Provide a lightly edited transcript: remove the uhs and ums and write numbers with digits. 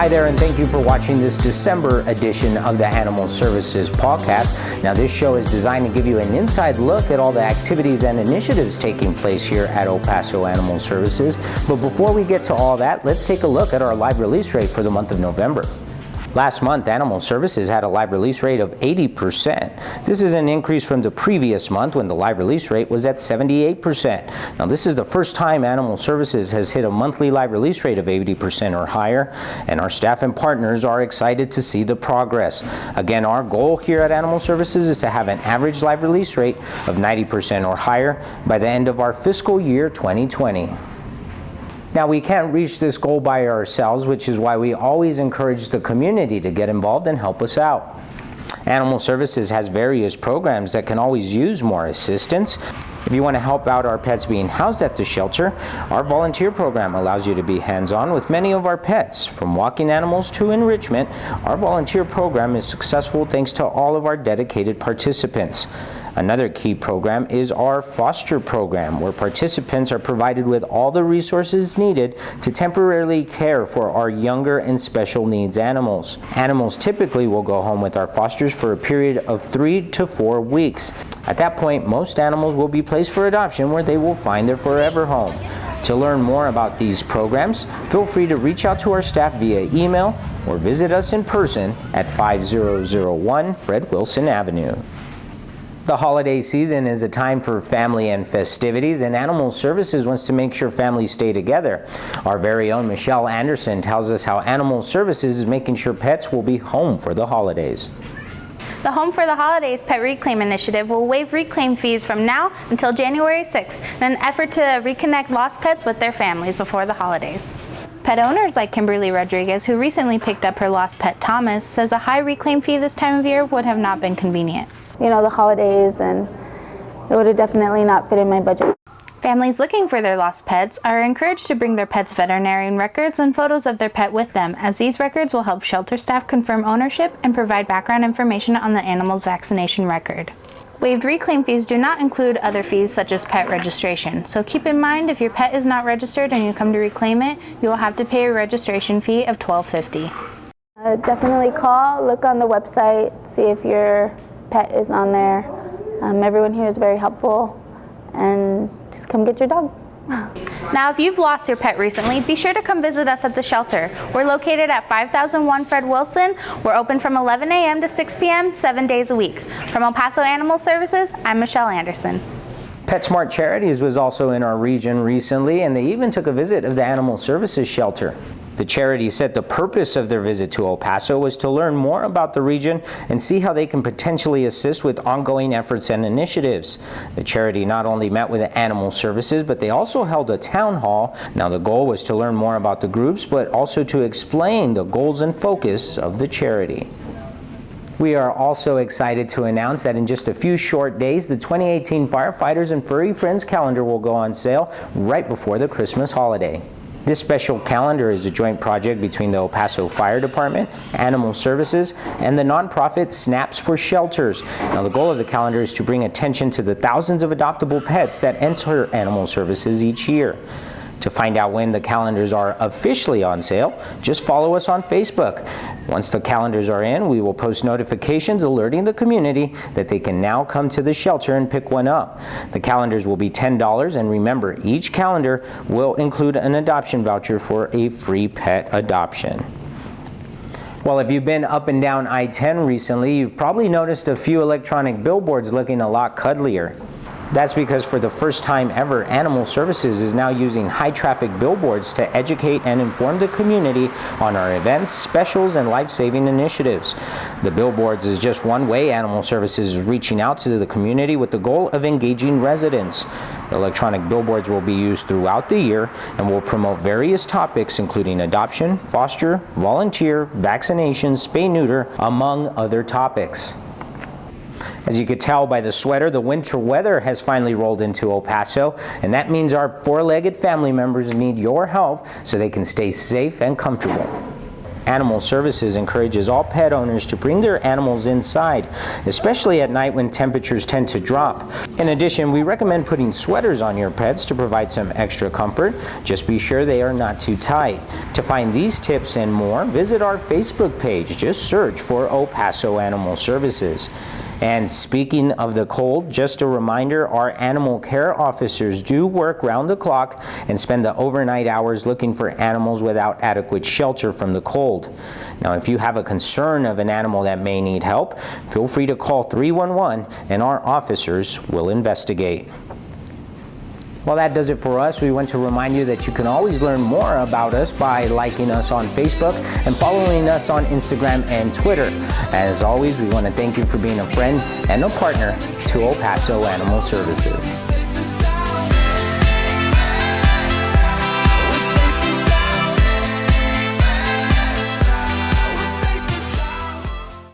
Hi there, and thank you for watching this December edition of the Animal Services Pawcast. Now, this show is designed to give you an inside look at all the activities and initiatives taking place here at El Paso Animal Services. But before we get to all that, let's take a look at our live release rate for the month of November. Last month, Animal Services had a live release rate of 80%. This is an increase from the previous month when the live release rate was at 78%. Now, this is the first time Animal Services has hit a monthly live release rate of 80% or higher, and our staff and partners are excited to see the progress. Again, our goal here at Animal Services is to have an average live release rate of 90% or higher by the end of our fiscal year 2020. Now, we can't reach this goal by ourselves, which is why we always encourage the community to get involved and help us out. Animal Services has various programs that can always use more assistance. If you want to help out our pets being housed at the shelter, our volunteer program allows you to be hands-on with many of our pets. From walking animals to enrichment, our volunteer program is successful thanks to all of our dedicated participants. Another key program is our foster program, where participants are provided with all the resources needed to temporarily care for our younger and special needs animals. Animals typically will go home with our fosters for a period of 3 to 4 weeks. At that point, most animals will be placed for adoption, where they will find their forever home. To learn more about these programs, feel free to reach out to our staff via email or visit us in person at 5001 Fred Wilson Avenue. The holiday season is a time for family and festivities, and Animal Services wants to make sure families stay together. Our very own Michelle Anderson tells us how Animal Services is making sure pets will be home for the holidays. The Home for the Holidays Pet Reclaim Initiative will waive reclaim fees from now until January 6th in an effort to reconnect lost pets with their families before the holidays. Pet owners like Kimberly Rodriguez, who recently picked up her lost pet Thomas, says a high reclaim fee this time of year would have not been convenient. You know, the holidays, and it would have definitely not fit in my budget. Families looking for their lost pets are encouraged to bring their pet's veterinarian records and photos of their pet with them, as these records will help shelter staff confirm ownership and provide background information on the animal's vaccination record. Waived reclaim fees do not include other fees such as pet registration, so keep in mind if your pet is not registered and you come to reclaim it, you will have to pay a registration fee of $12.50. Definitely call, look on the website, see if your pet is on there. Everyone here is very helpful, and just come get your dog. Now, if you've lost your pet recently, be sure to come visit us at the shelter. We're located at 5001 Fred Wilson. We're open from 11 a.m. to 6 p.m. 7 days a week. From El Paso Animal Services, I'm Michelle Anderson. Petsmart Charities was also in our region recently, and they even took a visit of the Animal Services shelter. The charity said the purpose of their visit to El Paso was to learn more about the region and see how they can potentially assist with ongoing efforts and initiatives. The charity not only met with Animal Services, but they also held a town hall. Now, the goal was to learn more about the groups, but also to explain the goals and focus of the charity. We are also excited to announce that in just a few short days, the 2018 Firefighters and Furry Friends calendar will go on sale right before the Christmas holiday. This special calendar is a joint project between the El Paso Fire Department, Animal Services, and the nonprofit Snaps for Shelters. Now, the goal of the calendar is to bring attention to the thousands of adoptable pets that enter Animal Services each year. To find out when the calendars are officially on sale, just follow us on Facebook. Once the calendars are in, we will post notifications alerting the community that they can now come to the shelter and pick one up. The calendars will be $10, and remember, each calendar will include an adoption voucher for a free pet adoption. Well, if you've been up and down I-10 recently, you've probably noticed a few electronic billboards looking a lot cuddlier. That's because for the first time ever, Animal Services is now using high-traffic billboards to educate and inform the community on our events, specials, and life-saving initiatives. The billboards is just one way Animal Services is reaching out to the community with the goal of engaging residents. The electronic billboards will be used throughout the year and will promote various topics including adoption, foster, volunteer, vaccinations, spay-neuter, among other topics. As you could tell by the sweater, the winter weather has finally rolled into El Paso, and that means our four-legged family members need your help so they can stay safe and comfortable. Animal Services encourages all pet owners to bring their animals inside, especially at night when temperatures tend to drop. In addition, we recommend putting sweaters on your pets to provide some extra comfort. Just be sure they are not too tight. To find these tips and more, visit our Facebook page. Just search for El Paso Animal Services. And speaking of the cold, just a reminder, our animal care officers do work round the clock and spend the overnight hours looking for animals without adequate shelter from the cold. Now, if you have a concern of an animal that may need help, feel free to call 311 and our officers will investigate. Well, that does it for us. We want to remind you that you can always learn more about us by liking us on Facebook and following us on Instagram and Twitter. As always, we want to thank you for being a friend and a partner to El Paso Animal Services.